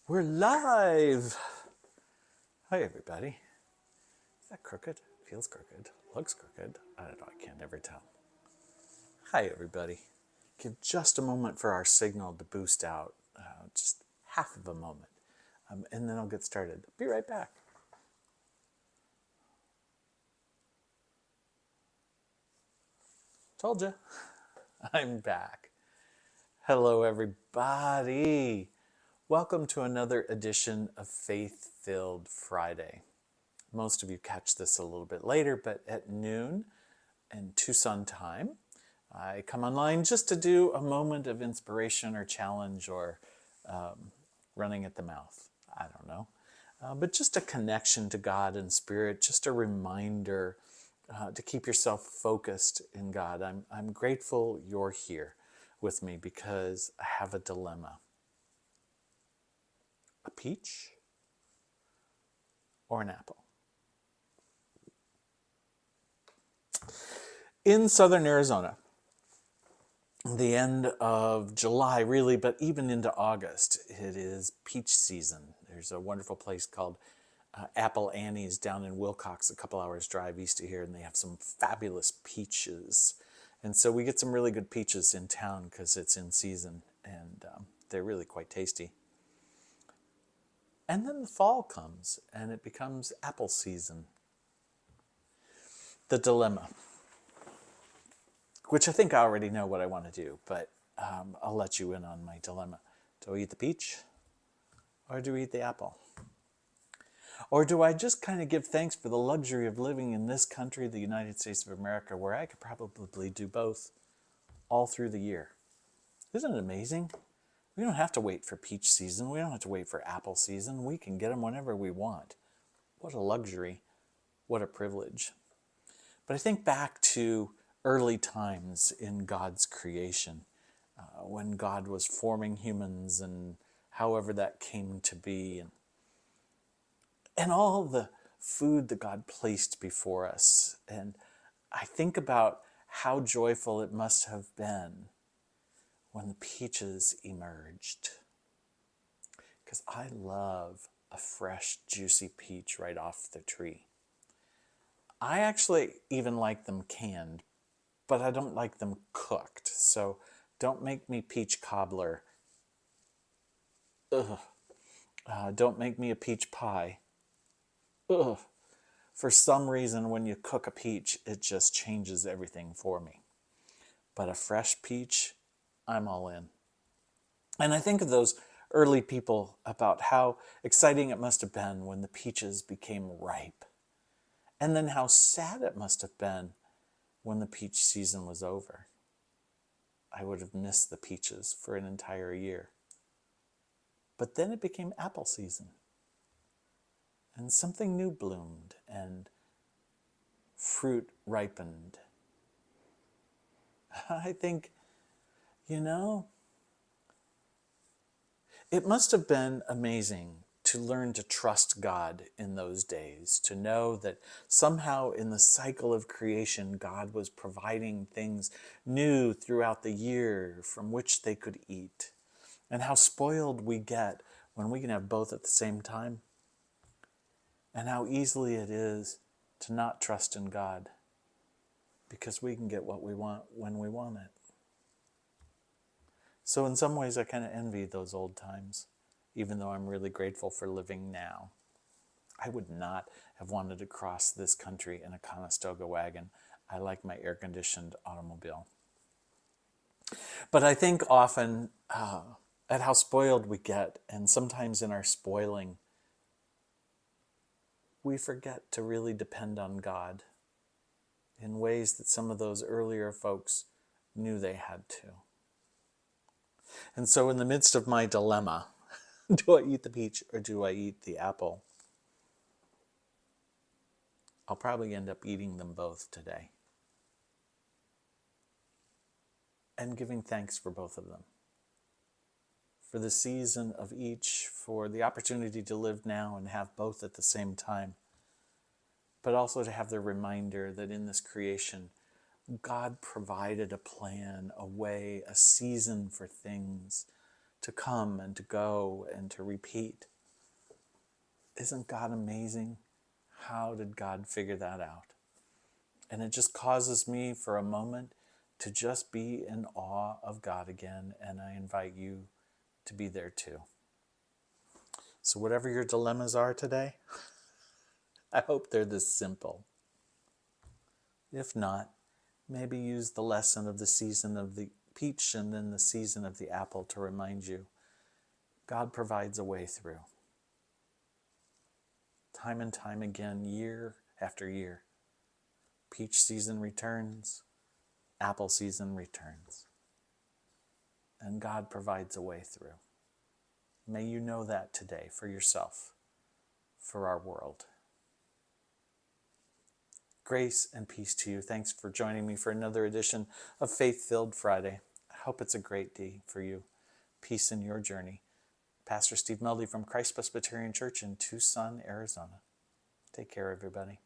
We're live! Hi, everybody. Is that crooked? Feels crooked. Looks crooked. I don't know. I can't ever tell. Hi, everybody. Give just a moment for our signal to boost out. Just half of a moment. And then I'll get started. Be right back. Told you. I'm back. Hello, everybody. Welcome to another edition of Faith-Filled Friday. Most of you catch this a little bit later, but at noon and Tucson time, I come online just to do a moment of inspiration or challenge or running at the mouth. I don't know. But just a connection to God and Spirit, just a reminder to keep yourself focused in God. I'm grateful you're here with me because I have a dilemma. A peach or an apple? In southern Arizona, the end of July, really, but even into August, it is peach season. There's a wonderful place called Apple Annie's down in Wilcox, a couple hours drive east of here, and they have some fabulous peaches. And so we get some really good peaches in town because it's in season, and they're really quite tasty. And then the fall comes, and it becomes apple season. The dilemma, which I think I already know what I want to do, but I'll let you in on my dilemma. Do I eat the peach or do I eat the apple? Or do I just kind of give thanks for the luxury of living in this country, the United States of America, where I could probably do both all through the year? Isn't it amazing? We don't have to wait for peach season. We don't have to wait for apple season. We can get them whenever we want. What a luxury. What a privilege. But I think back to early times in God's creation, when God was forming humans and however that came to be, and all the food that God placed before us. And I think about how joyful it must have been when the peaches emerged. Because I love a fresh, juicy peach right off the tree. I actually even like them canned, but I don't like them cooked. So don't make me peach cobbler. Ugh. Don't make me a peach pie. Ugh. For some reason, when you cook a peach, it just changes everything for me. But a fresh peach, I'm all in. And I think of those early people about how exciting it must have been when the peaches became ripe. And then how sad it must have been when the peach season was over. I would have missed the peaches for an entire year. But then it became apple season. And something new bloomed and fruit ripened. I think, you know, it must have been amazing to learn to trust God in those days, to know that somehow in the cycle of creation, God was providing things new throughout the year from which they could eat. And how spoiled we get when we can have both at the same time. And how easily it is to not trust in God because we can get what we want when we want it. So in some ways, I kind of envy those old times, even though I'm really grateful for living now. I would not have wanted to cross this country in a Conestoga wagon. I like my air-conditioned automobile. But I think often at how spoiled we get, and sometimes in our spoiling, we forget to really depend on God in ways that some of those earlier folks knew they had to. And so in the midst of my dilemma, do I eat the peach or do I eat the apple? I'll probably end up eating them both today. And giving thanks for both of them. For the season of each, for the opportunity to live now and have both at the same time. But also to have the reminder that in this creation, God provided a plan, a way, a season for things to come and to go and to repeat. Isn't God amazing? How did God figure that out? And it just causes me for a moment to just be in awe of God again, and I invite you to be there too. So whatever your dilemmas are today, I hope they're this simple. If not, maybe use the lesson of the season of the peach and then the season of the apple to remind you God provides a way through. Time and time again, year after year, peach season returns, apple season returns, and God provides a way through. May you know that today for yourself, for our world. Grace and peace to you. Thanks for joining me for another edition of Faith-Filled Friday. I hope it's a great day for you. Peace in your journey. Pastor Steve Meldy from Christ Presbyterian Church in Tucson, Arizona. Take care, everybody.